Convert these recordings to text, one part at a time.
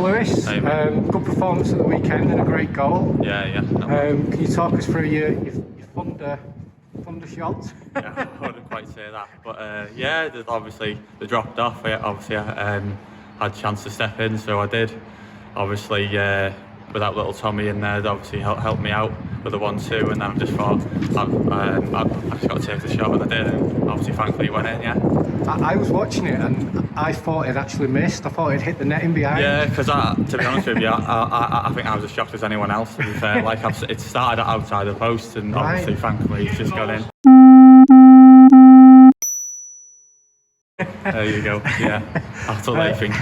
Lewis. Hey, Good performance at the weekend and a great goal. Yeah. Can you talk us through your thunder shots? Yeah, I wouldn't quite say that, but yeah, obviously they dropped off. Obviously, I had a chance to step in, so I did. Obviously, without little Tommy in there, they obviously helped me out with the 1-2, and then I just thought I've just got to take the shot, and I did, and obviously, thankfully, it went in. Yeah. I was watching it, and I thought it actually missed. I thought it hit the netting behind. Yeah, because to be honest with you, I think I was as shocked as anyone else. To be fair, like it started outside the post, and obviously, thankfully, it's just got in. There you go. Yeah, that's what I think.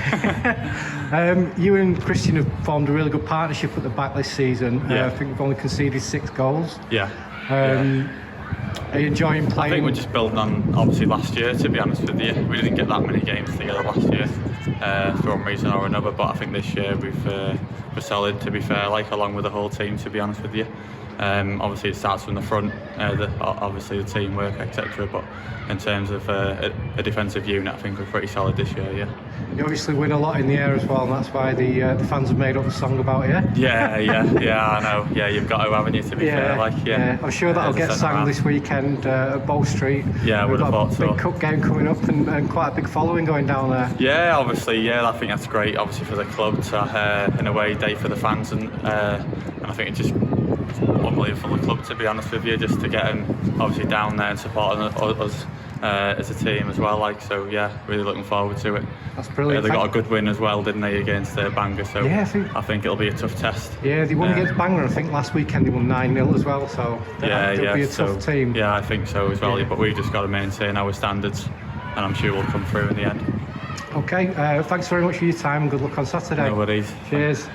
You and Christian have formed a really good partnership at the back this season. Yeah. I think we've only conceded 6 goals. Yeah. Are you enjoying playing? I think we're just building on obviously last year. To be honest with you, we didn't get that many games together last year for one reason or another. But I think this year we're solid. To be fair, like along with the whole team. To be honest with you. Obviously it starts from the front, obviously the teamwork, etc. But in terms of a defensive unit, I think we're pretty solid this year. Yeah. You obviously win a lot in the air as well, and that's why the fans have made up a song about you. Yeah, I know. Yeah, you've got to, haven't you? To be fair, I'm sure that'll get sang this weekend at Bow Street. Yeah, I would have thought so. Big cup game coming up, and quite a big following going down there. Yeah, obviously, yeah. I think that's great. Obviously for the club to in a way day for the fans, and I think it just unbelievable for the club, to be honest with you, just to get them obviously down there and supporting us as a team as well. Like, so yeah, really looking forward to it. That's brilliant. They got a good win as well, didn't they, against Bangor? So yeah, I think it'll be a tough test. Yeah, they won against Bangor. I think last weekend they won 9-0 as well. So it'll be a tough team. Yeah, I think so as well. Yeah. But we've just got to maintain our standards, and I'm sure we'll come through in the end. Okay, thanks very much for your time, and good luck on Saturday. No worries. Cheers.